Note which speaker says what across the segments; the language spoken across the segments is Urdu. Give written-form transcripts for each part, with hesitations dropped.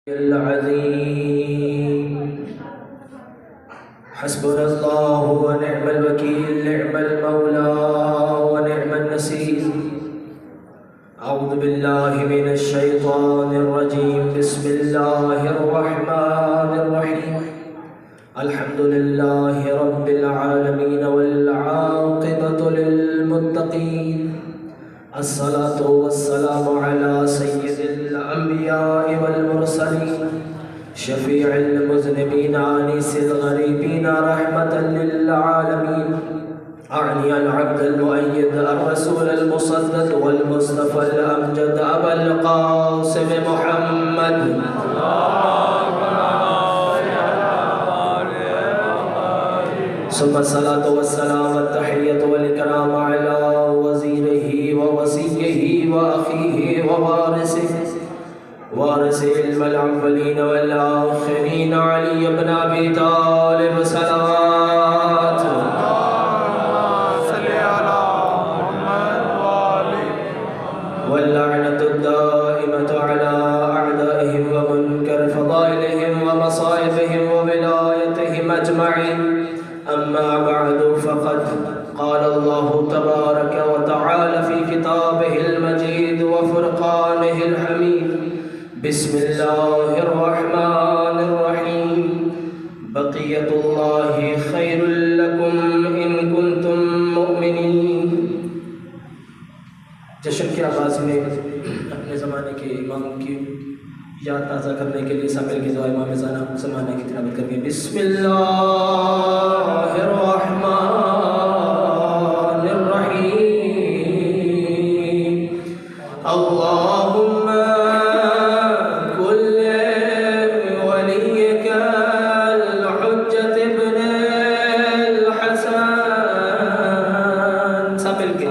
Speaker 1: العظيم حسبنا الله ونعم الوكيل نعم المولى ونعم النصير أعوذ بالله من الشيطان الرجيم بسم الله الرحمن الرحيم الحمد لله رب العالمين والعاقبة للمتقين الصلاة والسلام على سيد الأنبياء والمرسلين شفيع المذنبين آنس الغريبين رحمة للعالمين أعني العبد المؤيد الرسول المصدد والمصطفى الأمجد أبا القاسم محمد ثم الصلاة والسلام التحية والإكرام على وزيره ووصيه وأخيه وارث علم الأولين والآخرين علي بن أبي طالب صلوات
Speaker 2: صل على محمد وآله
Speaker 1: واللعنة الدائمة على أعدائهم ومنكر فضائلهم ومصائبهم وولايتهم أجمعين أما بعد فقد قال الله تبارك وتعالى في كتابه المجيد وفرقانه الحميد بسم الله الرحمن الرحيم بقية الله خير لكم إن كنتم مؤمنين. جشن کے آغاز میں اپنے زمانے کے امام کی یاد تازہ کرنے کے لیے سامل کی دعا امام زمانے کی تلاوت کریں گے. بسم اللہ الرحمن الرحیم اللہم کل ولیک الحجت ابن الحسن سب مل کے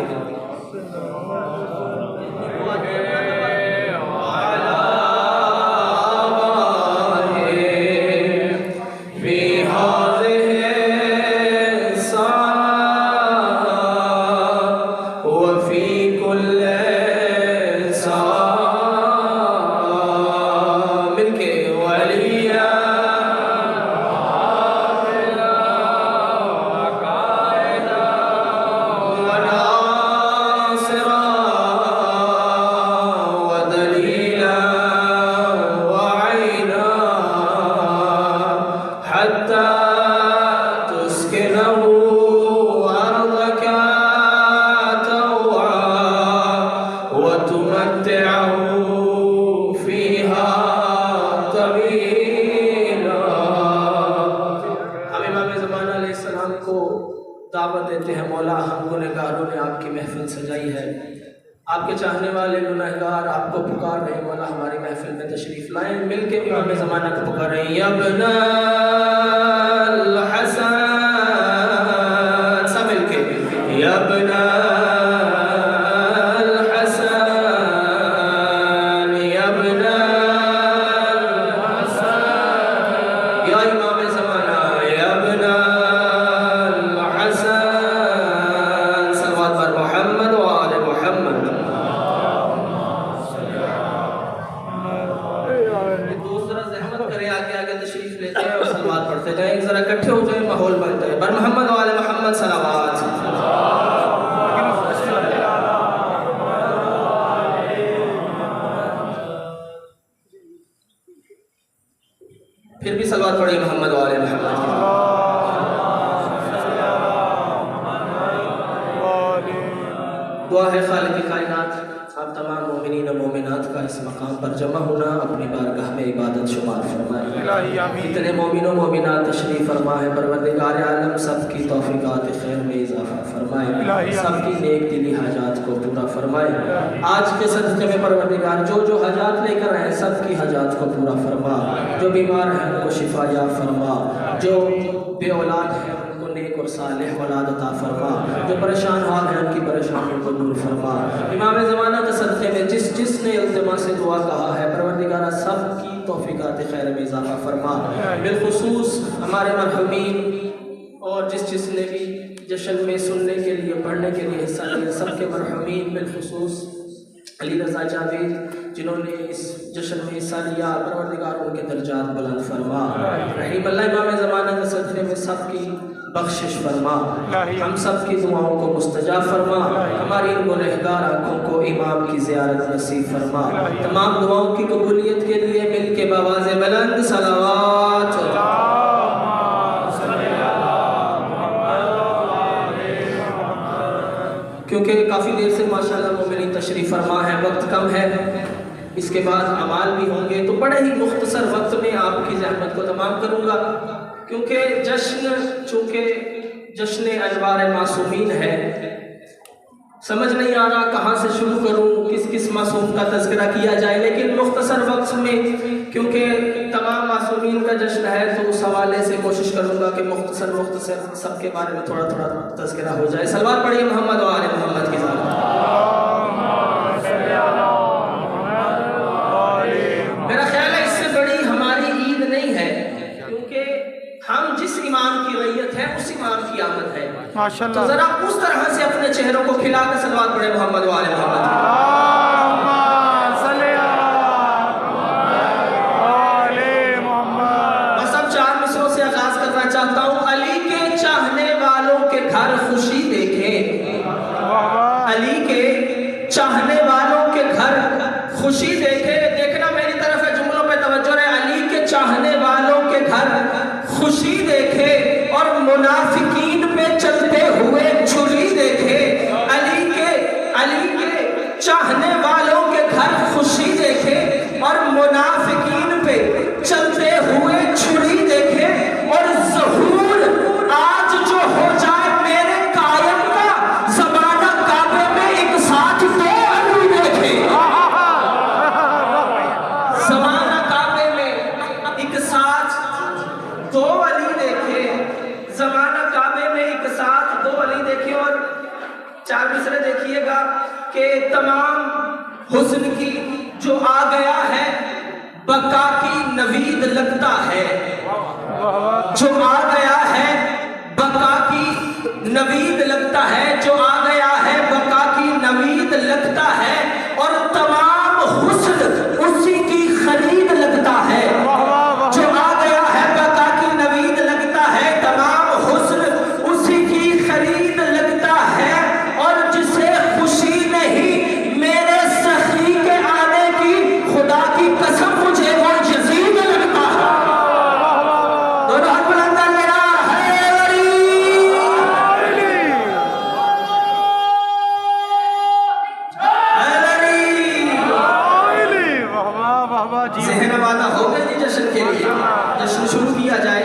Speaker 1: دعوت دیتے ہیں. مولا ہم گنہگاروں نے آپ کی محفل سجائی ہے، آپ کے چاہنے والے گنہگار آپ کو پکار رہے ہیں. مولا ہماری محفل میں تشریف لائیں. مل کے امام زمانہ کو پکار رہے ہیں. یا ابن الحسن سب مل کے یا ابن الحسن یا ابن الحسن یا امام زمانہ یا ابن جائیں. ذرا اکٹھے ہو جائیں، ماحول بن جائے. بر محمد وآل محمد صلوات. پھر بھی صلوات پڑھیں محمد وآل محمد. دعا ہے خالق کائنات آپ تمام مومنین و مومنات کا اس مقام پر جمع ہونا اپنی بارگاہ میں عبادت شمار فرمائے. اتنے مومن و مومنات تشریف فرمائے. پروردگار عالم سب کی توفیقات خیر میں اضافہ فرمائے. سب کی نیک دلی حاجات کو پورا فرمائے. آج کے صدقے میں پروردگار جو حاجات لے کر آئے سب کی حاجات کو پورا فرما. جو بیمار ہیں ان کو شفا یاب فرما. جو بے اولاد ہیں نیک اور صالح اولاد عطا فرما. جو پریشان حال ہیں ان کی پریشانیوں کو دور فرما. امام زمانہ کے صدقے میں جس نے التماس سے دعا کہا ہے پروردگارہ سب کی توفیقات خیر میں اضافہ فرما. بالخصوص ہمارے مرحومین اور جس نے بھی جشن میں سننے کے لیے پڑھنے کے لیے حصہ لیا سب کے مرحومین بالخصوص علی رضا جاوید جنہوں نے اس جشن میں حصہ لیا، پروردگار ان کے درجات بلند فرما، رحیم اللہ امام زمانہ کے صدقے میں سب کی بخشش فرما، ہم سب کی دعاؤں کو مستجاب فرما، ہماری ان گنہگار آنکھوں کو امام کی زیارت نصیب فرما، تمام دعاؤں کی قبولیت کے لیے مل کے بآواز بلند صلوات کیونکہ کافی دیر سے ماشاءاللہ مومنین تشریف فرما ہے، وقت کم ہے، اس کے بعد اعمال بھی ہوں گے، تو بڑے ہی مختصر وقت میں آپ کی زحمت کو تمام کروں گا، کیونکہ چونکہ جشن انوار معصومین ہے، سمجھ نہیں آ رہا کہاں سے شروع کروں، کس معصوم کا تذکرہ کیا جائے، لیکن مختصر وقت میں کیونکہ تمام معصومین کا جشن ہے تو اس حوالے سے کوشش کروں گا کہ مختصر سب کے بارے میں تھوڑا تھوڑا تذکرہ ہو جائے۔ صلوات پڑھیے محمد و آل محمد کی ذات۔ میرا خیال ہے اس سے بڑی ہماری عید نہیں ہے، کیونکہ ہم جس امام کی رعیت ہے اس امام کی آمد ہے، تو ذرا اس طرح سے اپنے چہروں کو کھلا کے صلوات پڑھے محمد و آل محمد۔ بس اب 4 مصروں سے آغاز کرنا چاہتا ہوں۔ علی کے چاہنے والوں کے گھر خوشی دیکھیں، علی کے چاہنے والوں کے گھر خوشی دیکھیں، دیکھنا میری طرف ہے، جملوں پہ توجہ رہے، علی کے چاہنے والوں کے گھر خوشی دیکھے اور منافقین پہ چلتے ہوئے چھری دیکھے، علی کے چاہنے والوں کے گھر خوشی دیکھے اور منافقین پہ چلتے ہوئے چھری دیکھے، اور ظہور آج جو ہو جائے میرے قائم کا، زمانہ کعبے میں ایک ساتھ دو علی دیکھے، زمانہ کعبے میں ایک ساتھ دو علی دیکھے، زمانہ کعبے میں ایک ساتھ دو علی دیکھے۔ اور 4 مصرے دیکھیے گا کہ تمام حسن کی جو آ گیا ہے بقا کی نوید لگتا ہے، جو آ گیا ہے بقا کی نوید لگتا ہے، جو آ گیا ہے بقا کی نوید لگتا ہے، اور تمام حسن اسی کی خرید لگتا ہے، جو آ گیا ہے بقا کی نوید لگتا ہے، تمام حسن اسی کی خرید لگتا ہے، اور جسے خوشی نہیں میرے سخی کے آنے کی، خدا کی قسم مجھے وہ یزید لگتا ہے۔ دونوں ہاتھ بلند کر میرا حیدری، ذہن آمادہ ہو گئے جی جشن کے لیے، جشن شروع کیا جائے۔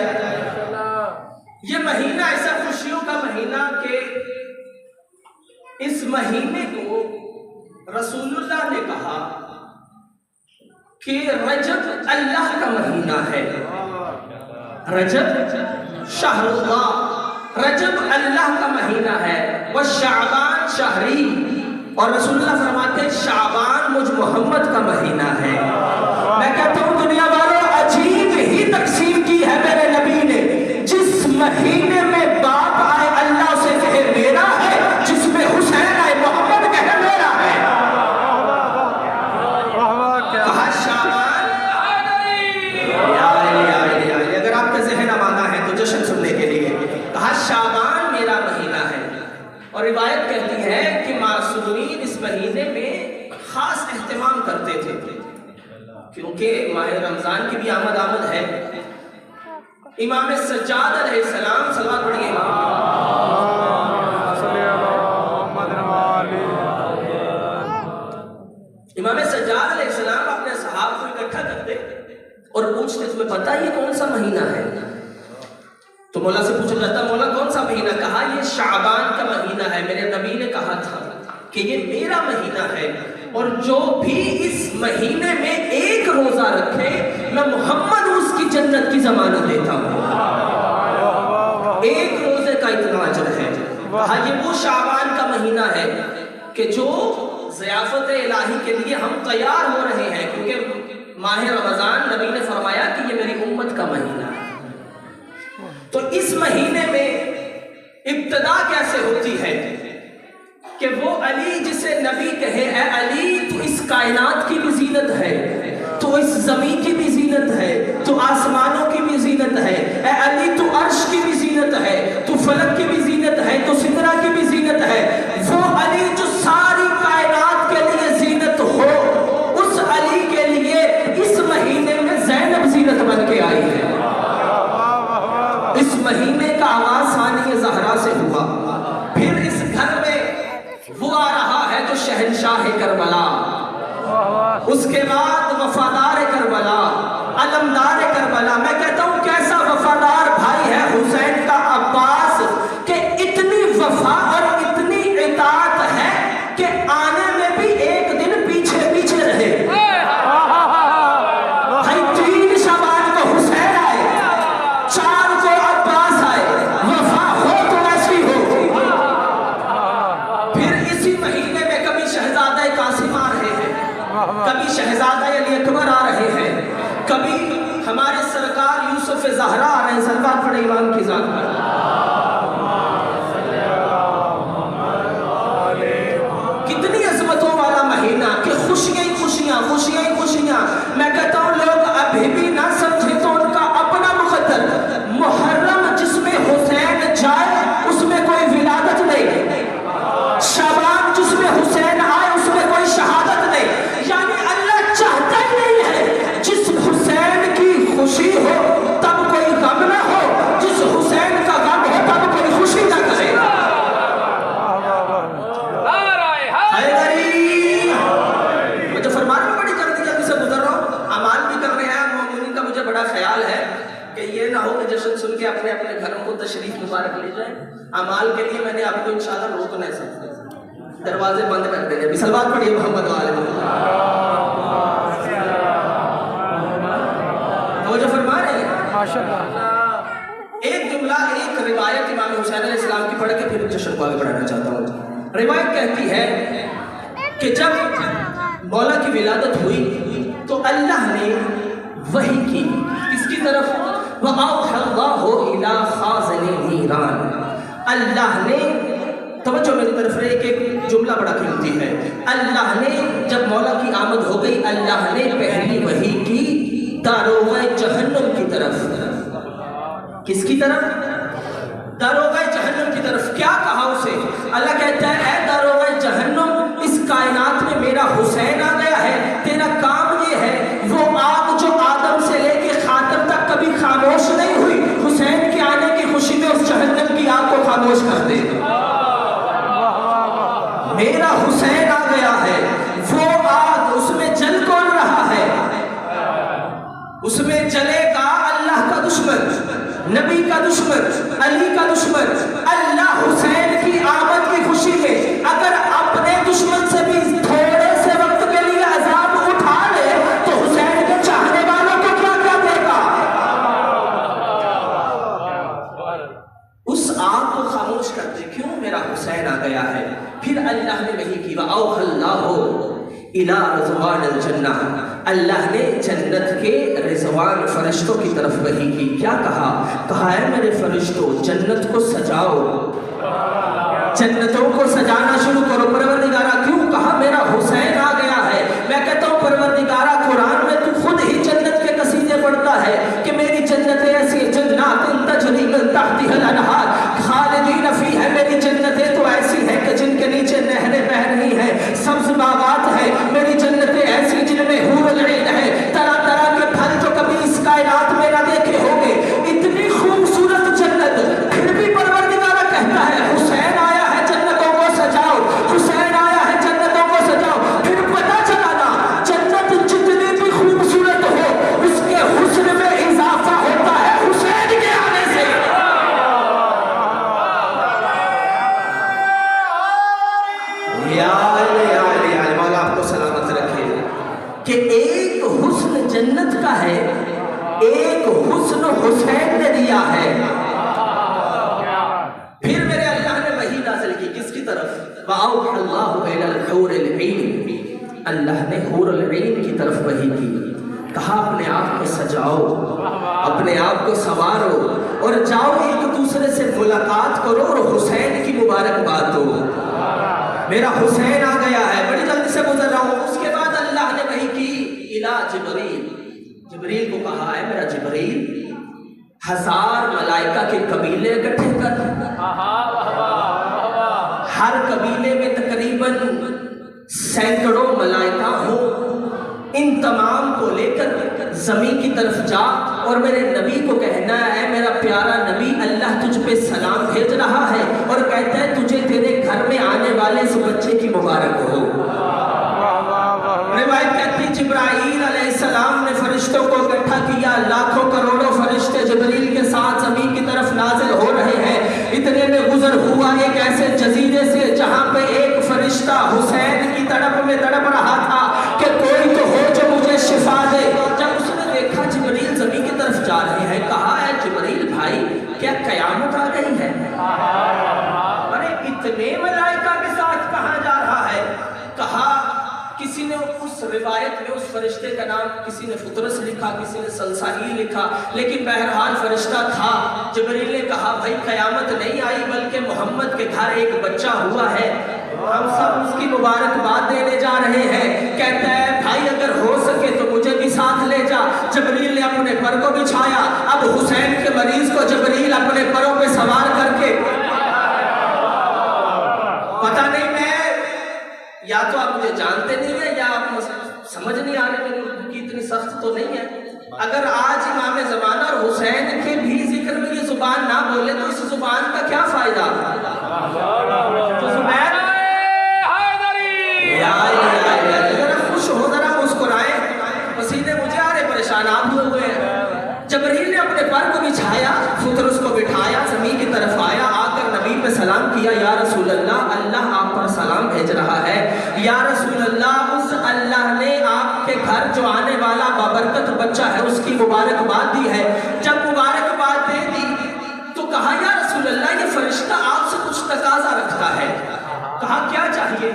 Speaker 1: یہ مہینہ ایسا خوشیوں کا مہینہ کہ اس مہینے کو رسول اللہ نے کہا کہ رجب اللہ کا مہینہ ہے، رجب شہر اللہ، رجب اللہ کا مہینہ ہے، وشعبان شہری، اور رسول اللہ فرماتے ہیں شعبان مجھ محمد کا مہینہ ہے۔ میں کہتا ہوں دنیا والوں عجیب ہی تقسیم کی ہے میرے نبی نے، جس مہینے میں باپ آئے اللہ سے کہے میرا ہے، جس میں حسین آئے محمد کہے میرا ہے۔ کہا شعبان، اگر آپ کا ذہن آمادہ ہے تو جشن سننے کے لیے، کہا شعبان میرا مہینہ ہے، اور روایت کہتی ہے کہ معصومین اس مہینے میں خاص اہتمام کرتے تھے، کیونکہ ماہ رمضان کی بھی آمد ہے۔ امام سجاد علیہ السلام، صلوات پڑھیے امام سجاد علیہ السلام اپنے صحابہ کو اکٹھا کرتے اور پوچھتے تمہیں پتہ یہ کون سا مہینہ ہے؟ تو مولا سے پوچھا جاتا مولا کون سا مہینہ؟ کہا یہ شعبان کا مہینہ ہے، میرے نبی نے کہا تھا کہ یہ میرا مہینہ ہے، اور جو بھی اس مہینے میں ایک روزہ رکھے میں محمد اس کی جنت کی ضمانت دیتا ہوں۔ ایک روزے کا اتنا اجر ہے۔ کہا یہ وہ شعبان کا مہینہ ہے کہ جو ضیافت الہی کے لیے ہم تیار ہو رہے ہیں، کیونکہ ماہ رمضان نبی نے فرمایا کہ یہ میری امت کا مہینہ ہے۔ تو اس مہینے میں ابتدا کیسے ہوتی ہے کہ وہ علی جسے نبی کہے اے علی تو اس کائنات کی بھی زینت ہے، تو اس زمین کی بھی زینت ہے، تو آسمانوں کی بھی زینت ہے، اے علی تو عرش کی بھی زینت ہے، تو فلک کی بھی زینت ہے، تو سدرہ کی بھی زینت ہے۔ وہ علی جو ساری کائنات کے لیے زینت ہو، اس علی کے لیے اس مہینے میں زینب زینت بن کے آئی ہے۔ اس مہینے کا آغاز ثانی زہرا سے ہوا، پھر اس گھر میں وہ آ رہا ہے جو شہنشاہ کربلا، اس کے بعد وفادار کربلا، علمدار کربلا۔ میں کہتا ہوں کیسا وفادار بھائی ہے حسین کا عباس کہ اتنی وفا اور اتنی اطاعت ہے کہ آنے میں بھی ایک دن پیچھے پیچھے رہے۔ بھائی 3 شعبان کو حسین آئے، 4 کو عباس آئے، وفا ہو تو ایسی ہو۔ پھر اسی مہینے میں کبھی شہزادہ قاسم آ رہے ہیں، کبھی شہزادہ علی اکبر آ رہے ہیں، کبھی ہمارے سرکار یوسف زہرا آ رہے ہیں۔ سلوات پڑھے امام کی ذات پر۔ کتنی عظمتوں والا مہینہ کہ خوشیاں ہی خوشیاں، خوشیاں ہی خوشیاں۔ میں کہتا ہوں لوگ ابھی بھی نہ سمجھے تو ان کا اپنا مقدر محرم جس میں حسین جائے اس میں کوئی ولادت نہیں، شعبان جس میں حسین آئے اس میں کوئی شہادت نہیں۔ یعنی اللہ چاہتا ہی نہیں ہے جس حسین کی خوشی ہو تب کوئی غم نہ ہو، جس حسین کا غم ہو تب کوئی خوشی نہ کرے۔ مجھے فرمان میں بڑی جلدی جلدی سے گزر رہا ہوں، اعمال بھی کر رہے ہیں۔ مومنین کا مجھے بڑا خیال ہے کہ یہ نہ ہو کہ جشن سن کے اپنے اپنے گھروں کو تشریف مبارک لے جائیں۔ اعمال کے لیے میں نے آپ کو انشاءاللہ روک نہیں سکتا، دروازے بند کر دیں گے۔ سلوات پڑھیے محمد والے توجہ فرما رہے ہیں ماشاءاللہ۔ ایک جملہ ایک روایت امام حسین علیہ السلام کی پڑھ کے پھر جشن کو آگے بڑھانا چاہتا ہوں۔ روایت کہتی ہے کہ جب مولا کی ولادت ہوئی تو اللہ نے وحی کی اس کی طرف، وَأَوْحَى اللَّهُ إِلَىٰ خَازِنِ النِّيرَانِ، اللہ نے توجہ میری طرف رہے کہ ایک جملہ بڑا قیمتی ہے۔ اللہ نے جب مولا کی آمد ہو گئی، اللہ نے پہلی وحی کی داروغہ جہنم کی طرف۔ کس کی طرف؟ داروغہ جہنم کی طرف۔ کیا کہا اسے؟ اللہ کہتا ہے اے داروغہ جہنم، اس کائنات میں میرا حسین آ گیا ہے، تیرا کام یہ ہے وہ آگ جو آدم سے لے کے خاتم تک کبھی خاموش نہیں ہوئی، حسین کے آنے کی خوشی میں اس جہنم کی آگ کو خاموش کر دے۔ میرا حسین آ گیا ہے، وہ آگ اس میں جل کون رہا ہے؟ اس میں جلے گا اللہ کا دشمن، نبی کا دشمن، علی کا دشمن۔ اللہ حسین کی آمد کی خوشی میں اگر اپنے دشمن سے بھی تھوڑے سے وقت کے لیے عذاب اٹھا لے تو حسین کے چاہنے والوں کو کیا کیا دے گا؟ اس آگ کو خاموش کر دے، کیوں؟ میرا حسین آ گیا ہے۔ پھر اللہ نے وحی کی وَأَوْحَى اللَّهُ إِلَىٰ رَضْوَانِ الْجَنَّةِ، اللہ نے جنت کے رضوان فرشتوں کی طرف وحی کی۔ کیا کہا؟ کہا ہے میرے فرشتوں جنت کو سجاؤ، جنتوں کو سجانا شروع کرو۔ پروردگارہ کیوں؟ کہا میرا حسین آ گیا ہے۔ میں کہتا ہوں پروردگارہ قرآن میں تو خود ہی جنت کے قصیدے پڑھتا ہے کہ میری جنتیں ایسی جنات تجری من تحتها الانہار خالدین فیہا، میری جنتیں تو ایسی ہیں کہ جن کے نیچے نہریں بہہ رہی ہیں، سبز باغات ہیں۔ میری جنتیں ایسی جن میں حور العین ہے، طرح طرح کے پھل جو کبھی اس کائنات میں نہ دیکھے ہوں گے، اتنی خوبصورت جنت۔ پھر بھی پروردگارہ کہتا ہے حسین آیا ہے جنتوں کو سجاؤ، حسین آیا ہے جنتوں کو سجاؤ۔ پھر پتہ چلا نا جنت جتنی بھی خوبصورت ہو اس کے حسن میں اضافہ ہوتا ہے حسین کے آنے سے۔ مولا آپ کو سلامت رکھے کہ ایک حسن جنت کا ہے، ایک حسن حسین نے دیا ہے۔ پھر میرے اللہ نے وحی نازل کی کس کی طرف؟ وَأَوْحَى اللَّهُ إِلَى الْحُورِ الْعِينِ، اللہ نے حور العین کی طرف وحی کی۔ کہا اپنے آپ کو سجاؤ، اپنے آپ کو سنوارو اور جاؤ ایک دوسرے سے ملاقات کرو اور حسین کی مبارکباد دو۔ میرا حسین آ گیا ہے، بڑی جلدی سے گزر رہا ہوں۔ اس کے بعد اللہ نے وحی کی الی جبریل، جبریل کو کہا ہے میرا جبریل 1000 ملائکہ کے قبیلے اکٹھے کر، ہر قبیلے میں تقریباً سینکڑوں ملائکہ ہوں، ان تمام کو لے کر زمین کی طرف جا اور میرے نبی کو کہنا ہے میرا پیارا نبی اللہ تجھ پہ سلام بھیج رہا ہے اور کہتا ہے تجھے تیرے گھر میں آنے والے اس بچے کی مبارک ہو۔ روایت کہتی جبرائیل علیہ السلام نے فرشتوں کو اکٹھا کیا، لاکھوں کروڑوں فرشتے جبریل کے ساتھ زمین کی طرف نازل ہو رہے ہیں۔ اتنے میں گزر ہوا ایک ایسے جزیرے سے جہاں پہ ایک فرشتہ حسین کی تڑپ میں تڑپ رہا تھا کہ کوئی تو ہو جو مجھے شفا دے۔ جب اس نے دیکھا جبریل زمین کی طرف جا رہے ہیں، کہا ہے جبریل بھائی کیا قیامت آ گئی ہے؟ ارے اتنے ملائکہ کے ساتھ کہاں جا رہا ہے؟ کہا کسی نے اس روایت میں اس فرشتے کا نام کسی نے فطرس لکھا، کسی نے سلساہیل لکھا، لیکن بہرحال فرشتہ تھا۔ جبریل نے کہا بھائی قیامت نہیں آئی بلکہ محمد کے گھر ایک بچہ ہوا ہے، ہم سب اس کی مبارکباد دینے جا رہے ہیں۔ کہتا ہے بھائی اگر ہو سکے تو مجھے بھی ساتھ لے جا۔ جبریل نے اپنے پر کو بچھایا، اب حسین کے مریض کو جبریل اپنے پروں پہ سوار کر کے، پتہ نہیں میں یا تو آپ مجھے جانتے نہیں ہیں یا آپ سمجھ نہیں آ رہے، میری اردو کی اتنی سخت تو نہیں ہے۔ اگر آج امام زمانہ اور حسین کے بھی ذکر میں یہ زبان نہ بولے تو اس زبان کا کیا فائدہ؟ تو زبیر ذرا خوش ہو، ذرا مسکرائیں، پسینے مجھے آ رہے، پریشان آپ ہوئے ہیں۔ جبریل نے اپنے پر کو بچھایا، فطرس کو بٹھایا، زمین کی طرف آیا، آ کر نبی پہ سلام کیا، یا رسول اللہ اللہ آپ پر سلام بھیج رہا ہے۔ یا رسول اللہ اس اللہ نے آپ کے گھر جو آنے والا بابرکت بچہ ہے اس کی مبارکباد دی ہے۔ جب مبارکباد دے دی تو کہا یا رسول اللہ یہ فرشتہ آپ سے کچھ تقاضا رکھتا ہے۔ کہا کیا چاہیے؟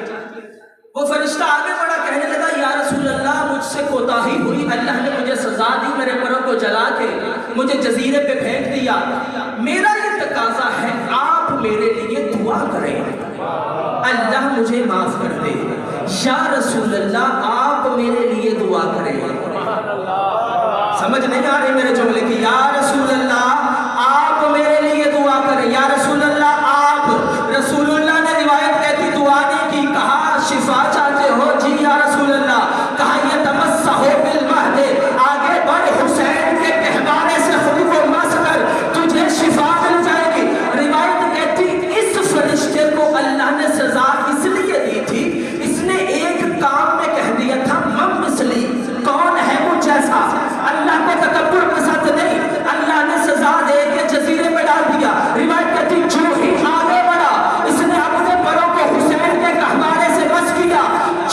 Speaker 1: وہ فرشتہ آگے بڑھا کہنے لگا یا رسول اللہ مجھ سے کوتاہی ہوئی، اللہ نے مجھے سزا دی، میرے پروں کو جلا کے مجھے جزیرے پہ پھینک دیا، میرا یہ تقاضا ہے آپ میرے لیے دعا کریں اللہ مجھے معاف کر دے۔ یا رسول اللہ آپ میرے لیے دعا کریں۔ سمجھ نہیں آ رہی میرے جملے کی؟ یا رسول اللہ آپ میرے لیے دعا کریں، یا رسول اللہ آپ۔ رسول اللہ نے روایت کہتی دعا نہیں کی، کہا شفا چاہتے ہو؟ جی یا رسول اللہ۔ کہا یہ تمسح بالمہد، آگے بڑھ حسین کے کہوانے سے خود کو مس کر تجھے شفا مل جائے گی۔ روایت کہتی اس فرشتے کو اللہ نے سزا اس لیے دی تھی، اس نے ایک کام میں کہہ دیا تھا من مثلی، کون ہے مجھ جیسا۔ اللہ کو تکبر پسند نہیں، اللہ نے سزا دے کے جزیرے میں ڈال دیا۔ روایت کہتی جو ہی آگے بڑھا اس نے اپنے پروں کو حسین کے کہوانے سے بس کیا،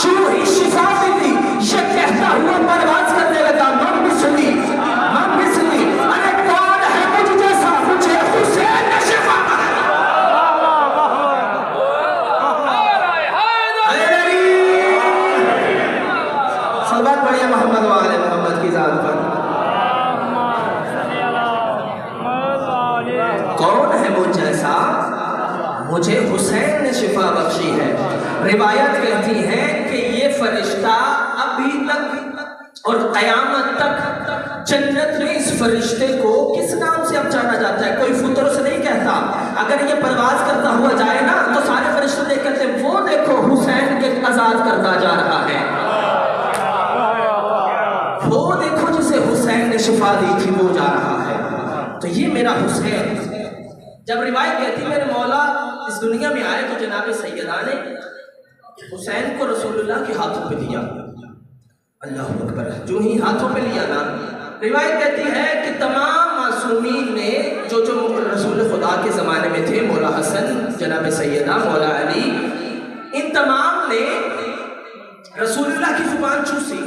Speaker 1: جو ہی شفا ملی یہ کہتا ہوا پرواز کرنے لگا من مثلی، من مثلی، ارے کون ہے مجھ جیسا، مجھے حسین نے شفا دی۔ صلوات پڑھیے محمد وآل محمد کی ذات پر۔ کون ہے مجھ جیسا، مجھے حسین نے شفا بخشی ہے۔ روایت کہتی ہے کہ یہ فرشتہ ابھی تک اور قیامت تک جنت میں اس فرشتے کو کس نام سے اب جانا جاتا ہے؟ کوئی فطرس نہیں کہتا، اگر یہ پرواز کرتا ہوا جائے نا تو سارے فرشتے دیکھ کہتے ہیں وہ دیکھو حسین کے آزاد کرتا جا رہا ہے، وہ دیکھو جسے حسین نے شفا دی تھی وہ جا رہا ہے۔ تو یہ میرا حسین۔ جب روایت کہتی میرے مولا اس دنیا میں آئے تو جناب سیدہ نے حسین کو رسول اللہ کے ہاتھوں پہ دیا، اللہ اکبر، جو ہی ہاتھوں پہ لیا نا، روایت کہتی ہے کہ تمام معصومین نے جو رسول خدا کے زمانے میں تھے، مولا حسن، جناب سیدہ، مولا علی، ان تمام نے رسول اللہ کی زبان چوسی،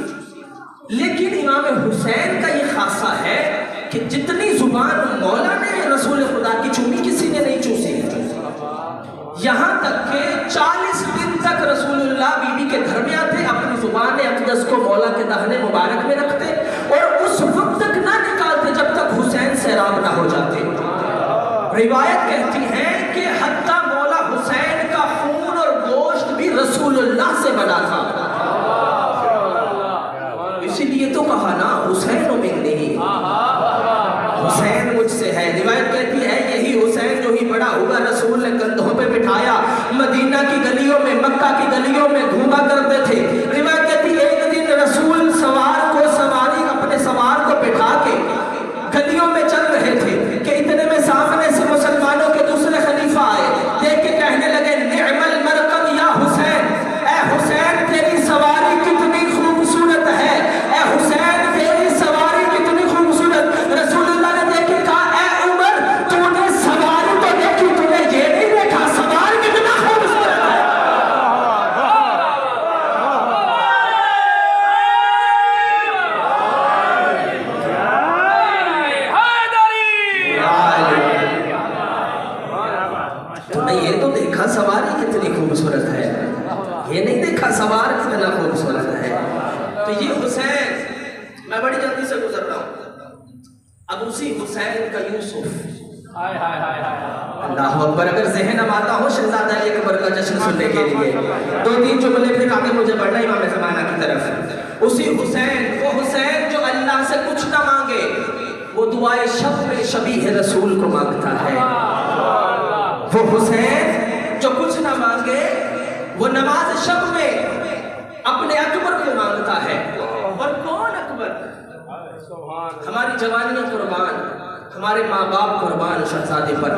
Speaker 1: لیکن امام حسین کا یہ خاصہ ہے کہ جتنی زبان مولا نے رسول خدا کی چومی کسی نے نہیں چوسی، یہاں تک کہ 40 دن تک رسول اللہ بی بی کے گھر میں آتے، اپنی زبان اقدس کو مولا کے دہنے مبارک میں رکھتے اور اس وقت تک نہ نکالتے جب تک حسین سیراب نہ ہو جاتے۔ روایت کہتی ہے کہ حتیٰ مولا حسین کا خون اور گوشت بھی بڑا تھا. اسی لیے تو کہا نا حسین منی، حسین مجھ سے ہے. روایت کہتی ہے یہی حسین جو ہی بڑا ہوا رسول نے کندھوں پہ بٹھایا، مدینہ کی گلیوں میں مکہ کی گلیوں میں گھوما کرتے تھے. روایت کہتی ہے ایک دن رسول سواری اپنے سوار کو بٹھا کے گلیوں میں چل رہے تھے کہ اتنے میں سامنے سے مسلمانوں کے دوسرے خلیفہ آئے. دیکھ کے کہنے لگے نعم المرکب یا حسین، اے حسین تیری سواری کتنی خوبصورت ہے، اے حسین تیری سواری کتنی خوبصورت. رسول اللہ نے دیکھ کے کہا اے عمر تو نے سواری تو دیکھی، تو نے یہ نہیں دیکھا سوار کتنا خوبصورت ہے. تو نے یہ تو دیکھا سواری کتنی خوبصورت ہے، یہ نہیں دیکھا سوار کتنا خوبصورت ہے. تو یہ حسین، میں بڑی جلدی سے گزر رہا ہوں. اب اسی حسین کا یوسف، اللہ اکبر، اگر ذہن اب آتا ہو شہزادہ علی اکبر کا جشن سننے کے لیے 2-3 جملے پھر آگے مجھے بڑھنا امام زمانہ کی طرف. اسی حسین، وہ حسین جو اللہ سے کچھ نہ مانگے، وہ دعائے شب میں شبیہ رسول کو مانگتا ہے. وہ حسین جو کچھ نہ مانگے وہ نماز شب میں اپنے اکبر کو مانگتا ہے. اور کون اکبر؟ ہماری جوانیاں قربان، ہمارے ماں باپ قربان شہزادے پر.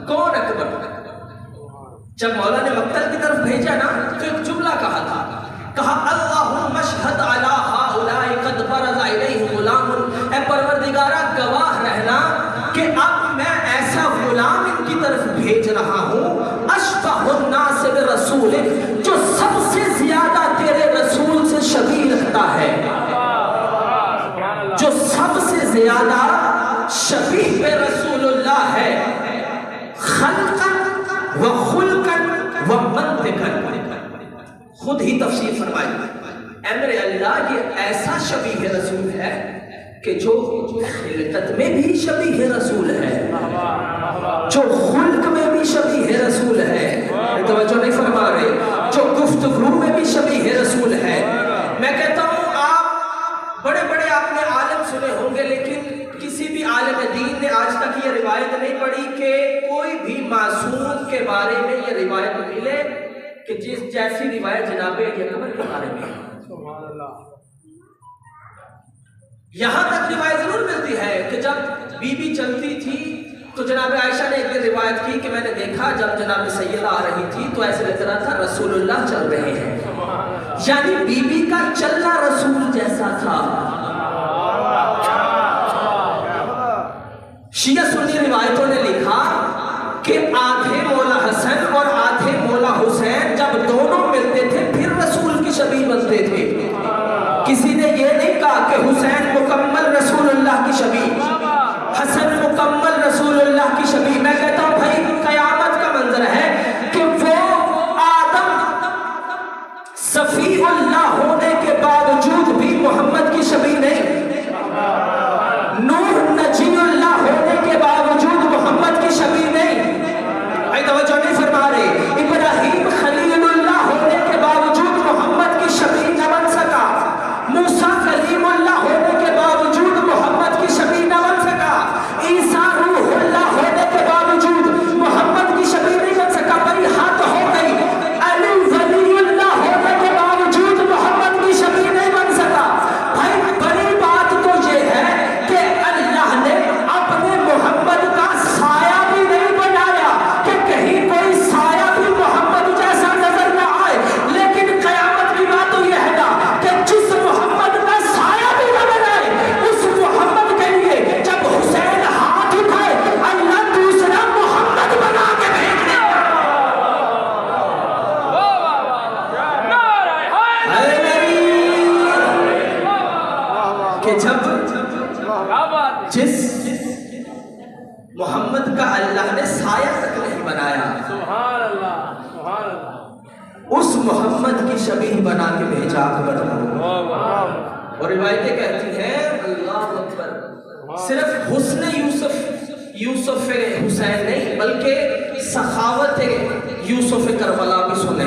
Speaker 1: کون اکبر؟ جب مولا نے مقتل کی طرف بھیجا نا تو ایک جملہ کہا اللہم اشہد علی ہؤلاء قد برز الیہم غلام. اے پروردگارہ گواہ رہنا کہ اب میں ایسا غلام ان کی طرف بھیج رہا ہوں اشبہ الناس برسول، جو سب سے زیادہ تیرے رسول سے شبیہ رکھتا ہے، جو سب سے زیادہ شبیہ بے رسول اللہ ہے، خلقا و خلقا و منطقا. خود ہی تفسیر فرمائی اے میرے اللہ یہ ایسا شبیہ رسول ہے کہ جو خلقت میں بھی شبیہ رسول ہے، جو خلق میں بھی شبیہ رسول ہے، توجہ نہیں فرما رہے، جو گفتگو میں بھی شبیہ رسول ہے. میں کہتا ہوں آپ بڑے بڑے آپ نے عالم سنے ہوں گے، لیکن کسی بھی عالم دین نے آج تک یہ روایت نہیں پڑھی کہ کوئی بھی معصوم کے بارے میں یہ روایت ملے کہ جیسی روایت جناب علی اکبر کے بارے میں. یہاں تک روایت ضرور ملتی ہے کہ جب بی بی چلتی تھی تو جناب عائشہ نے ایک دن روایت کی کہ میں نے دیکھا جب جناب سیدہ آ رہی تھی تو ایسے لگ رہا تھا رسول اللہ چل رہے ہیں، یعنی بی بی کا چلنا رسول جیسا تھا. شیعہ سنی روایتوں نے لکھا کہ آدھے مولا حسن اور آدھے مولا حسین جب دونوں ملتے تھے پھر رسول کی شبیہ بنتے تھے. کسی نے یہ نہیں کہا کہ حسین مکمل رسول اللہ کی شبیہ، حسن مکمل رسول اللہ کی شبیہ. میں کہتا ہوں بھائی قیامت کا منظر ہے کہ وہ آدم صفی اللہ ہونے کے باوجود بھی محمد کی شبیہ نہیں، نوح نجی اللہ ہونے کے باوجود محمد کی شبیہ نہیں. توجہ نہیں فرما رہے، ابراہیم خلیل اللہ ہونے کے باوجود محمد کی شبیہ نہ بن سکا، موسیٰ کلیم اللہ ہونے کے باوجود محمد کی شبیہ نہ بن سکا، عیسیٰ روح اللہ ہونے کے باوجود محمد کی شبیہ نہیں بن سکا. بڑی حد ہو گئی، علی ولی اللہ ہونے کے باوجود محمد کی شبیہ نہیں بن سکا. بھائی بڑی بات تو یہ ہے کہ اللہ نے اپنے محمد کا سایہ بھی نہیں بنایا کہ کہیں کوئی سایہ بھی محمد جیسا نظر نہ آئے، لیکن قیامت کی بات تو یہ ہے نا کہ جس محمد کا سایہ بھی نہ بنائے اس محمد کے لیے جب حسین ہاتھ اٹھائے اللہ دوسرا محمد بنا کے بھیج دے. کہ جب جس محمد کا اللہ نے سایہ تک نہیں بنایا اس محمد کی شبیہ بنا کے بھیجا اکبر کو. اور روایتیں کہتی ہیں اللہ اکبر، صرف حسن یوسف حسین نہیں بلکہ سخاوت یوسف کربلا بھی سنے.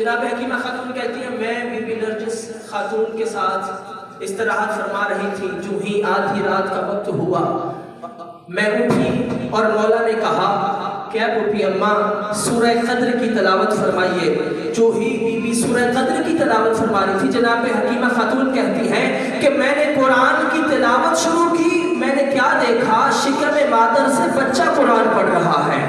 Speaker 1: جناب حکیمہ خاتون کہتی ہیں میں بی بی نرجس خاتون کے ساتھ استراحت فرما رہی تھی، جو ہی آدھی رات کا وقت ہوا میں اٹھی اور مولا نے کہا کہ پھوپھی اماں سورہ قدر کی تلاوت فرمائیے۔ جو ہی بی بی سورہ قدر کی تلاوت فرما رہی تھی، جناب حکیمہ خاتون کہتی ہیں کہ میں نے قرآن کی تلاوت شروع کی، میں نے کیا دیکھا، شکم مادر سے بچہ قرآن پڑھ رہا ہے،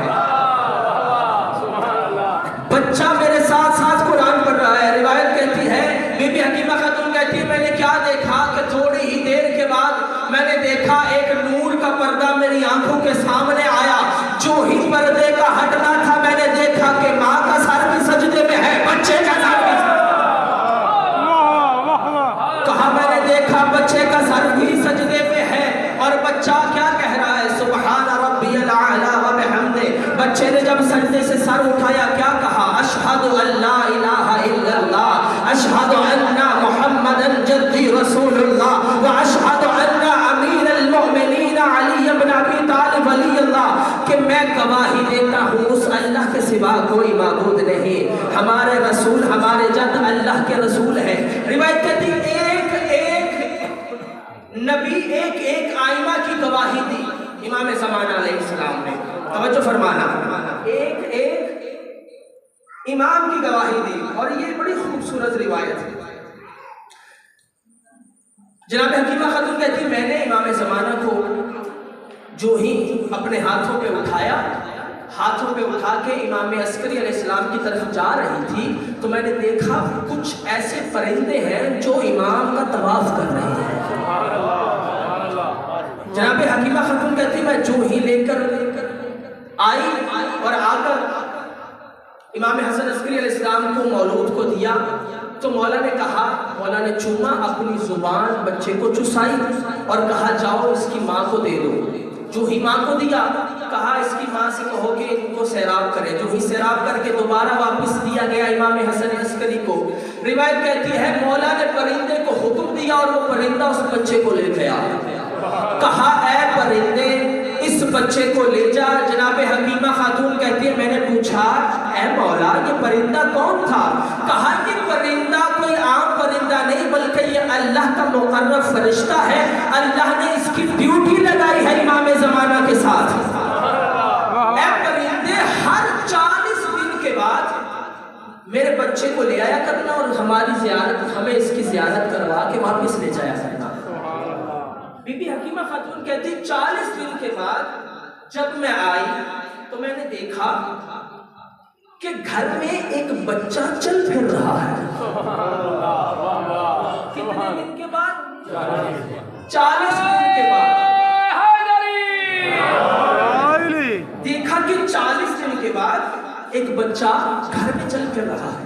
Speaker 1: بچہ میرے ساتھ ساتھ قرآن پڑھ رہا ہے۔ روایت کہتی ہے، بی بی حکیمہ خاتون کہتی ہے میں نے کیا دیکھا کہ تھوڑی ہی دیر کے بعد میں نے دیکھا ایک نور کا پردہ میری آنکھوں کے سامنے آیا، جو ہی پردے کا ہٹنا تھا میں نے دیکھا کہ ماں کا سر بھی سجدے میں ہے، بچے کا سر بھی کہا میں نے دیکھا بچے کا سر بھی سجدے میں ہے، اور بچہ کیا کہہ رہا ہے، سبحان ربی الاعلی و بحمدہ۔ بچے نے جب سجدے سے سر اٹھایا کیا کہا، اشہد ان لا الہ الا اللہ، اشہد ان محمدا جدی رسول اللہ، و اشہد ان امیر المؤمنین علی بن ابی طالب ولی اللہ، کہ میں گواہی دیتا ہوں اس اللہ کے سوا کوئی معبود نہیں، ہمارے رسول ہمارے جد اللہ کے رسول ہیں۔ روایت کہتی ایک ایک نبی ایک ایک آئمہ کی گواہی دی امام زمانہ علیہ السلام نے، توجہ فرمانا، ایک ایک امام کی گواہی دی، اور یہ بڑی خوبصورت روایت ہے۔ جناب حکیمہ خاتون کہتی میں نے امام زمانہ کو جو ہی اپنے ہاتھوں پہ اٹھایا، ہاتھوں پہ اٹھا کے امام عسکری علیہ السلام کی طرف جا رہی تھی تو میں نے دیکھا کچھ ایسے پرندے ہیں جو امام کا طواف کر رہے ہیں۔ جناب حکیمہ خاتون کہتی میں جو ہی لے کر آئی اور آ کر امام حسن عسکری علیہ السلام کو مولود کو دیا تو مولا نے کہا، مولا نے چوما، اپنی زبان بچے کو چسائی اور کہا جاؤ اس کی ماں کو دے دو۔ جو ہی ماں کو دیا کہا اس کی ماں سے کہو کہ ان کو سیراب کرے، جو ہی سیراب کر کے دوبارہ واپس دیا گیا امام حسن عسکری کو۔ روایت کہتی ہے مولا نے پرندے کو حکم دیا اور وہ پرندہ اس بچے کو لے گیا، کہا اے پرندے اس بچے کو لے جا۔ جناب حکیمہ خاتون کہتی ہے میں نے پوچھا اے مولا یہ پرندہ کون تھا، کہا یہ پرندہ کوئی عام پرندہ نہیں بلکہ یہ اللہ کا مقرب فرشتہ ہے، اللہ نے اس کی ڈیوٹی لگائی ہے امام زمانہ کے ساتھ۔ اے پرندے ہر 40 دن کے بعد میرے بچے کو لے آیا کرنا اور ہماری زیارت، ہمیں اس کی زیارت کروا کے واپس لے جایا کرنا۔ بی بی حکیمہ خاتون کہتی 40 دن کے بعد جب میں آئی تو میں نے دیکھا کہ گھر میں ایک بچہ چل پھر رہا ہے۔ کتنے دن کے بعد؟ 40 دن کے بعد دیکھا کہ 40 دن کے بعد ایک بچہ گھر میں چل پھر رہا ہے۔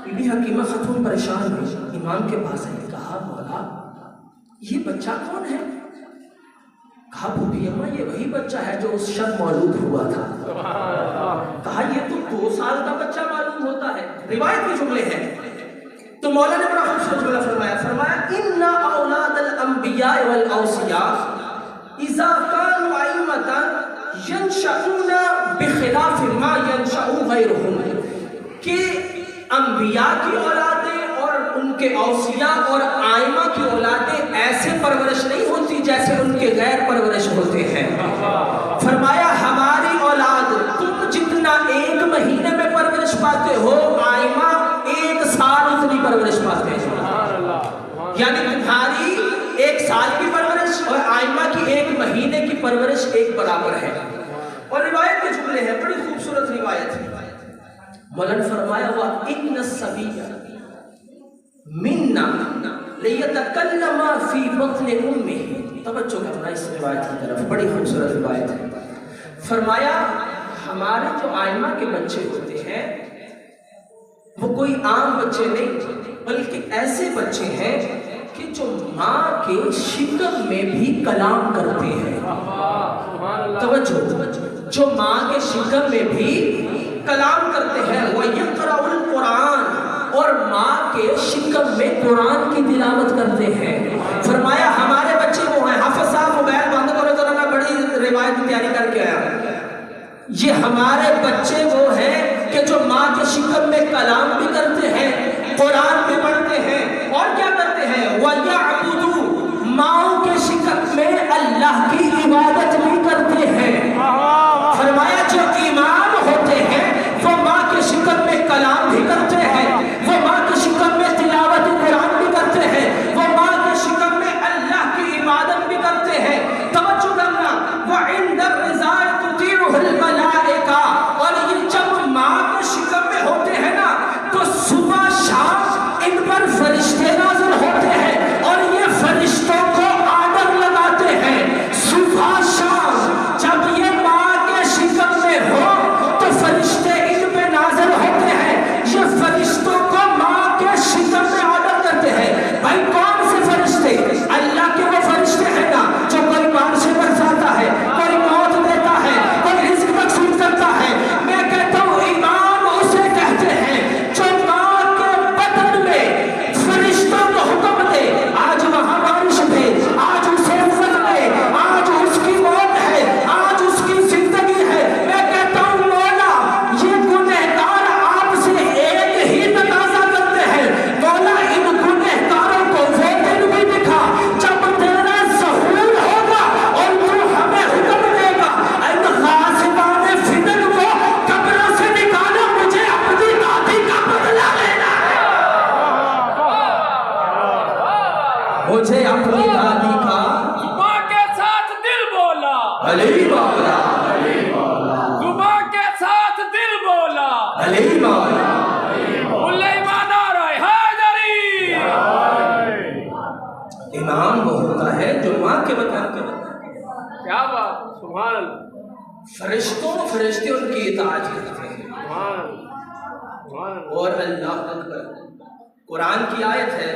Speaker 1: بی بی حکیمہ خاتون پریشان ہوئی، امام کے پاس آئی، کہا مولا یہ بچہ کون ہے؟ کہا پھوپھی اماں یہ وہی بچہ ہے جو اس شب مولود ہوا تھا۔ کہا یہ تو 2 سال کا بچہ معلوم ہوتا ہے۔ روایت کے جملے ہیں تو مولا نے بڑا خوبصورت جملہ فرمایا ان اولاد الانبیاء والاوصیاء اذا كانوا ائمة ينشؤون بخلاف ما ينشأ غيرهم، کہ انبیاء کی اولادیں اور ان کے اوصیاء اور آئمہ کی اولادیں ایسے پرورش نہیں ہوتی جیسے ان کے غیر پرورش ہوتے ہیں۔ فرمایا ہماری اولاد تم جتنا 1 مہینے میں پرورش پاتے ہو، آئمہ 1 سال اتنی پرورش پاتے ہیں، یعنی تمہاری 1 سال کی پرورش اور آئمہ کی 1 مہینے کی پرورش ایک برابر ہے۔ اور روایت کے جملے ہیں، بڑی خوبصورت روایت ہے۔ مولا نے فرمایا وَإِنَّ الصَّبِيَّ مِنَّا لِيَتَكَلَّمَ فِي بَطْنِ أُمِّهِ۔ توجہ کرنا اس روایت کی طرف، بڑی خوبصورت روایت ہے۔ فرمایا ہمارے جو آئمہ کے بچے ہوتے ہیں وہ کوئی عام بچے نہیں بلکہ ایسے بچے ہیں کہ جو ماں کے شکم میں بھی کلام کرتے ہیں۔ توجہ، جو ماں کے شکم میں بھی کلام کرتے ہیں، وَيَقْرَأُ الْقُرْآنَ، اور ماں کے شکم میں قرآن کی تلاوت کرتے ہیں۔ فرمایا ہمارے بچے وہ ہیں، حافظ صاحب موبائل بند کرو ذرا، میں بڑی روایت کی تیاری کر کے آیا۔ یہ ہمارے بچے وہ ہیں کہ جو ماں کے شکم میں کلام بھی کرتے ہیں، قرآن بھی پڑھتے ہیں، اور کیا کرتے ہیں؟ وَيَعْبُدُوا، ماؤں کے شکم میں اللہ کی عبادت بھی کرتے ہیں۔ فرمایا جو ایمان ہوتے ہیں وہ ماں کے شکم میں کلام بھی کرتے ہیں، وہ ماں کے شکم میں تلاوت قرآن بھی کرتے ہیں، وہ ماں کے شکم میں اللہ کی عبادت بھی کرتے ہیں۔ توجہ کرنا، وَعِنْدَ الرِّزَاقِ تُطِيعُهُ الْمَلَائِكَةُ، اور یہ جب ماں کے شکم میں ہوتے ہیں نا تو صبح شام ان پر فرشتے نازل ہوتے ہیں اور یہ فرشتوں کو آڈر لگاتے ہیں۔ صبح شام جب یہ ماں کے شکم میں ہو تو فرشتے ان پہ نازل ہوتے ہیں، یہ فرشتوں کو ماں کے شکم میں آڈر کرتے ہیں۔ بھائی کون سے فرشتے؟ اللہ کے وہ فرشتے ہیں نا جو کوئی بارشیں برساتا ہے، کوئی موت دیتا ہے، کوئی رزق تقسیم کرتا ہے۔ میں کہتا ہوں ایمان اسے کہتے ہیں جو ماں کے بدن میں فرشتوں کو حکم دے آج وہاں بارش دے، آج اسے عزت دے، آج اس کی موت ہے، آج اس کی زندگی ہے۔ میں کہتا ہوں مولا یہ گنہگار آپ سے ایک ہی تقاضا کرتے ہیں، مولا ان گنہگاروں کو وہ دن بھی دکھا جب تیرا ظہور ہوگا اور تو ہمیں حکم دے گا ان غاصبان فتن کو قبروں سے نکالو، مجھے اپنی دادی کا بدلہ لینا ہے، مجھے اپنی دادی کا
Speaker 2: زباں کے ساتھ دل بولا،
Speaker 1: علی مولا،
Speaker 2: زباں کے ساتھ دل بولا،
Speaker 1: علی مولا۔
Speaker 2: بولے ایمان آ رہا ہے حیدری۔
Speaker 1: امام وہ ہوتا ہے جو ماں کے بدن کے
Speaker 2: کیا بات، سبحان اللہ،
Speaker 1: فرشتے ان کی اطاعت کرتے ہیں،
Speaker 2: سبحان اللہ، سبحان اللہ۔
Speaker 1: اور اللہ اکبر قرآن کی آیت ہے،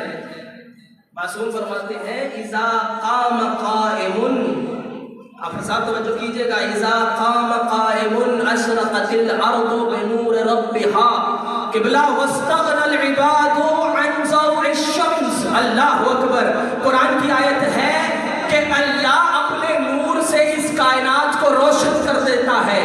Speaker 1: معصوم فرماتے ہیں اذا قام قائم، آپ ساتھ توجہ کیجئے گا، اذا قام قائم اشرقت الارض بنور ربها قبلہ واستغنى العباد عن ضوء الشمس۔ اللہ اکبر، قرآن کی آیت ہے کہ اللہ اپنے نور سے اس کائنات کو روشن کر دیتا ہے۔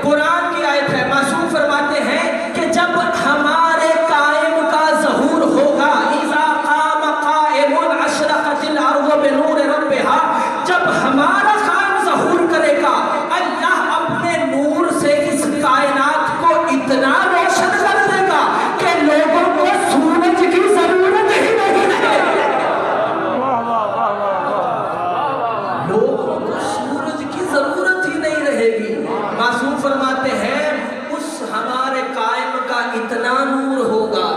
Speaker 1: قرآن کی آیت ہے، معصوم فرماتے ہیں کہ جب ہمارے قائم کا ظہور ہوگا، اذا قام قائم اشرقت الارض بنور ربها، جب ہمارا قائم ظہور کرے گا اللہ اپنے نور سے اس کائنات کو اتنا روشن کر دے گا کہ لوگوں کو سورج کی ضرورت ہی نہیں رہے گی، لوگوں کو سورج کی ضرورت ہی نہیں رہے گی۔ معصوم فرماتے ہیں اس ہمارے قائم کا اتنا نور ہوگا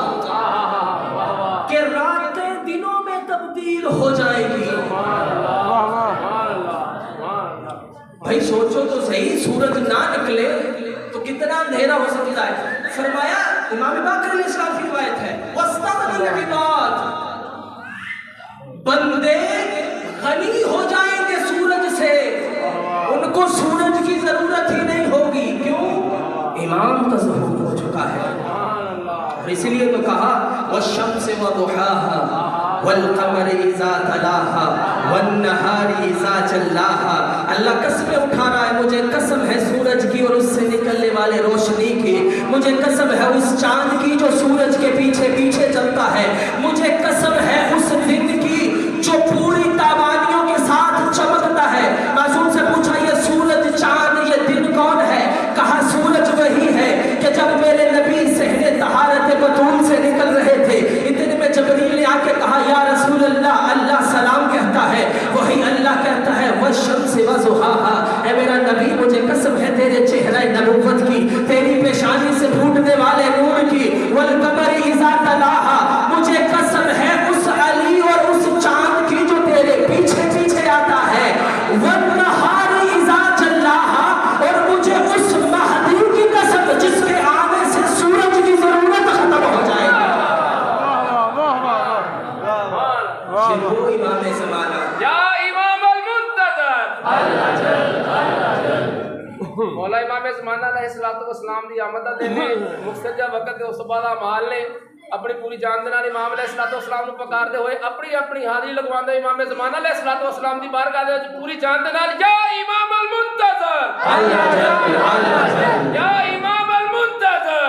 Speaker 1: کہ راتیں دنوں میں تبدیل ہو جائے گی۔ بھائی سوچو تو صحیح، سورج نہ نکلے تو کتنا اندھیرا ہو سکتا ہے۔ فرمایا امام باقر علیہ السلام کی روایت ہے وَاسْتَغْنَى الْعِبَادُ، بندے غنی ہو جائیں گے سورج سے، ان کو سورج کی ضرورت ہی نہیں ہوگی۔ کیوں؟ امام کا ظہور ہو چکا ہے۔ اور اسی لیے تو کہا وَالشَّمْسِ وَضُحَاهَا وَالْقَمَرِ إِذَا تَلَاهَا وَالنَّهَارِ إِذَا جَلَّاهَا۔ اللہ قسمیں اٹھا رہا ہے، مجھے قسم ہے سورج کی اور اس سے نکلنے والے روشنی کی، مجھے قسم ہے اس چاند کی جو سورج کے پیچھے پیچھے چلتا ہے، مجھے قسم ہے اس دن کی جو پوری تابانیوں کے ساتھ چمکتا ہے۔ معصوم سے پوچھا یہ سورج چاند یہ دن کون ہے؟ کہا سورج وہی ہے کہ جب میرے نبی صحن طہارت بطول سے نکل رہے تھے، اتنے میں جبریل نے آ کے کہا یا رسول اللہ، اللہ سلام کہتا ہے، وہی اللہ کہتا ہے والشمس وضحاها۔ اے میرا نبی مجھے قسم ہے تیرے چہرہ نبوت کی، تیری پیشانی سے پھوٹنے والے نور کی، والقمر اذا تلاها، مجھے قسم ہے اس علی اور اس چاند کی جو تیرے پیچھے پیچھے آتا ہے، والنہار اذا جلاها، اور مجھے اس مہدی کی قسم جس کے آنے سے سورج کی ضرورت ختم ہو جائے گی۔ یہ وہ امام زمانہ
Speaker 2: یا امام المنتظر، مولا امام زمانہ علیہ السلام دی آمدہ دے نے مستجاب وقت دے اس بعد مال نے اپنی پوری جان دے نال امام علیہ السلام نو پکار دے ہوئے اپنی اپنی حاضری لگواندا امام زمانہ علیہ السلام دی بارگاہ دے وچ پوری جان دے نال یا امام المنتظر، یا امام المنتظر،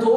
Speaker 1: 2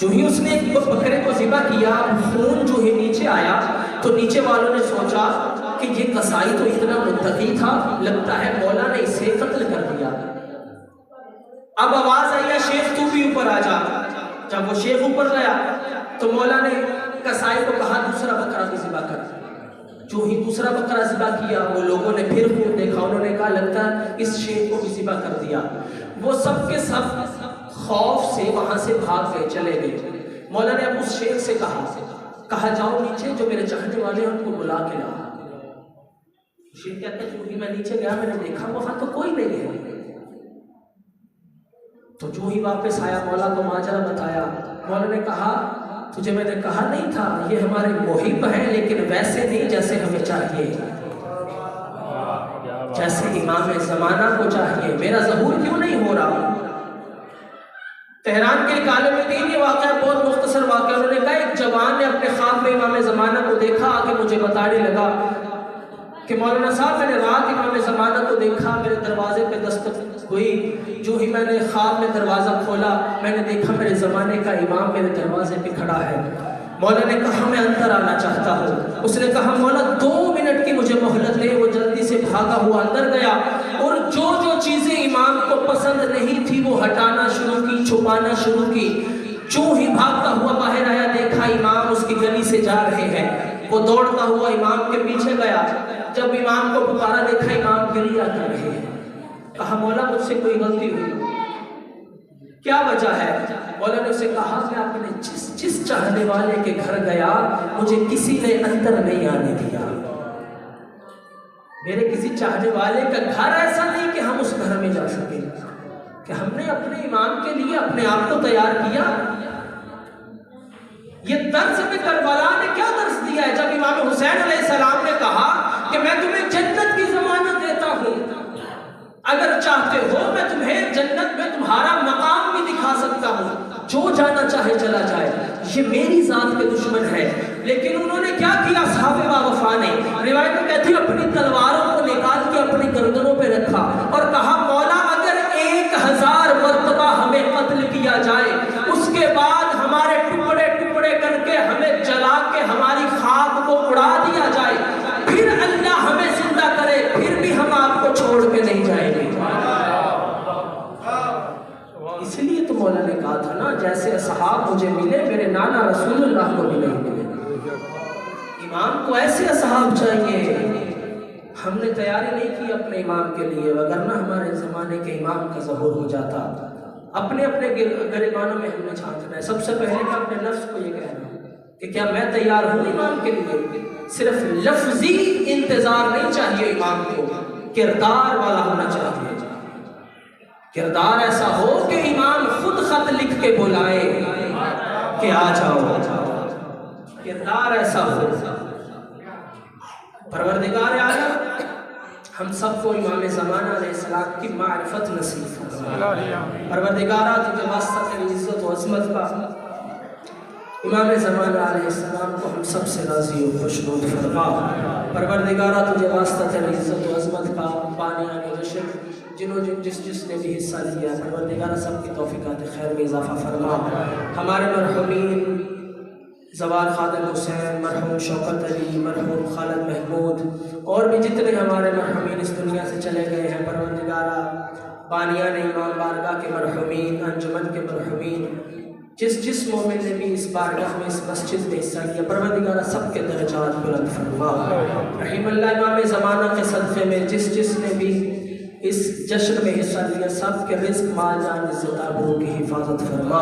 Speaker 1: جو ہی اس نے ایک بکرے کو ذبح کیا، خون جو ہے نیچے آیا تو نیچے والوں نے سوچا کہ یہ قصائی تو اتنا متقی تھا، لگتا ہے مولا نے اسے قتل کر دیا۔ اب آواز آئی ہے شیخ تو بھی اوپر آ جا۔ جب وہ شیخ اوپر گیا تو مولا نے قصائی کو کہا دوسرا بکرا بھی ذبح کر۔ جو ہی دوسرا بکرا ذبح کیا وہ لوگوں نے پھر خون دیکھا، انہوں نے کہا لگتا ہے اس شیخ کو بھی ذبح کر دیا۔ وہ سب کے سب خوف سے وہاں سے بھاگ گئے، چلے گئے۔ مولا نے اب اس شیخ سے کہا جاؤ نیچے، جو میرے چاہنے والے ہیں ان کو بلا کے لاؤ۔ شیخ کہتا ہے جو ہی میں نیچے گیا میں نے دیکھا وہاں تو کوئی نہیں ہے۔ تو جو ہی واپس آیا مولا کو ماجرا بتایا، مولا نے کہا تجھے میں نے کہا نہیں تھا یہ ہمارے محب ہیں، لیکن ویسے نہیں جیسے ہمیں چاہیے، جیسے امام زمانہ کو چاہیے۔ میرا ظہور کیوں نہیں ہو رہا؟ تہران کے ایک عالم دین، یہ واقعہ بہت مختصر واقعہ، انہوں نے کہا ایک جوان نے اپنے خواب میں امام زمانہ کو دیکھا، آگے مجھے بتانے لگا کہ مولانا صاحب میں نے رات امام زمانہ کو دیکھا، میرے دروازے پہ دستک ہوئی، جو ہی میں نے خواب میں دروازہ کھولا میں نے دیکھا میرے زمانے کا امام میرے دروازے پہ کھڑا ہے۔ مولا نے کہا میں اندر آنا چاہتا ہوں۔ اس نے کہا مولا 2 منٹ کی مجھے مہلت دے۔ وہ جلدی سے بھاگا ہوا اندر گیا اور جو چیزیں امام کو پسند نہیں تھی وہ ہٹانا شروع کی، چھپانا شروع کی۔ جو ہی بھاگتا ہوا باہر آیا دیکھا امام اس کی گلی سے جا رہے ہیں، وہ دوڑتا ہوا امام کے پیچھے گیا۔ جب امام کو پکارا دیکھا امام گریہ کر رہے ہیں۔ کہا مولا مجھ سے کوئی غلطی ہوئی، کیا وجہ ہے؟ مولا نے اسے کہا میں اپنے جس چاہنے والے کے گھر گیا مجھے کسی نے اندر نہیں آنے دیا۔ میرے کسی چاہنے والے کا گھر ایسا نہیں کہ ہم اس گھر میں جا سکیں، کہ ہم نے اپنے امام کے لیے اپنے آپ کو تیار کیا۔ یہ درس میں کربلا نے کیا درس دیا ہے؟ جب امام حسین علیہ السلام نے کہا کہ میں تمہیں جنت کی ضمانت دیتا ہوں، اگر چاہتے ہو میں تمہیں جنت میں تمہارا مقام بھی دکھا سکتا ہوں، جو جانا چاہے چلا جائے، یہ میری ذات کے دشمن ہے۔ لیکن انہوں نے کیا کیا؟ اصحاب باوفا نے، روایت میں کہتی ہے اپنی تلواروں کو نکال کے اپنی گردنوں پہ رکھا اور کہا مولا اگر 1000 مرتبہ ہمیں قتل کیا جائے، اس کے بعد ہمارے ٹکڑے ٹکڑے کر کے ہمیں جلا کے ہماری خاک کو اڑا دیا جائے، پھر اللہ ہمیں زندہ کرے، پھر بھی ہم آپ کو چھوڑ کے نہیں جائیں گے۔ اس لیے تو مولا نے کہا تھا نا جیسے اصحاب مجھے ملے میرے نانا رسول اللہ کو بھی نہیں ملے۔ امام کو ایسے اصحاب چاہیے۔ ہم نے تیاری نہیں کی اپنے امام کے لیے، وگرنہ ہمارے زمانے کے امام کا ظہور ہو جاتا۔ اپنے اپنے گریبانوں میں ہم نے جھانکنا ہے۔ سب سے پہلے میں اپنے نفس کو یہ کہنا کہ کیا میں تیار ہوں امام کے لیے؟ صرف لفظی انتظار نہیں چاہیے امام کو، کردار والا ہونا چاہیے۔ کردار ایسا ہو کہ امام خود خط لکھ کے بلائے کہ آ جاؤ، کردار ایسا ہو۔ پروردگار عالم ہم سب کو امام زمانہ علیہ السلام کی معرفت نصیب فرمائے۔ پروردگارہ تجھے واسطہ تیری عزت و عظمت کا امام زمانہ علیہ السلام کو ہم سب سے راضی و خوشنود فرما۔ پروردگارہ تجھے واسطہ تیری عزت و عظمت کا بانیان جشن جس نے بھی حصہ لیا، پروردگارہ سب کی توفیقات خیر میں اضافہ فرما۔ ہمارے مرحومین زوال خادم حسین، مرحوم شوکت علی، مرحوم خالد محمود اور بھی جتنے ہمارے مرحومین اس دنیا سے چلے گئے ہیں، پروردگارہ بانیان امام بارگاہ کے مرحومین، انجمن کے مرحومین، جس مومن نے بھی اس بارگاہ میں اس مسجد میں حصہ لیا، پروردگارہ سب کے درجات بلند فرما۔ رحم اللہ امام زمانہ کے صدقے میں جس نے بھی اس جشن میں حصہ لیا، سب کے رزق مال جان عزت آبرو کی حفاظت فرما۔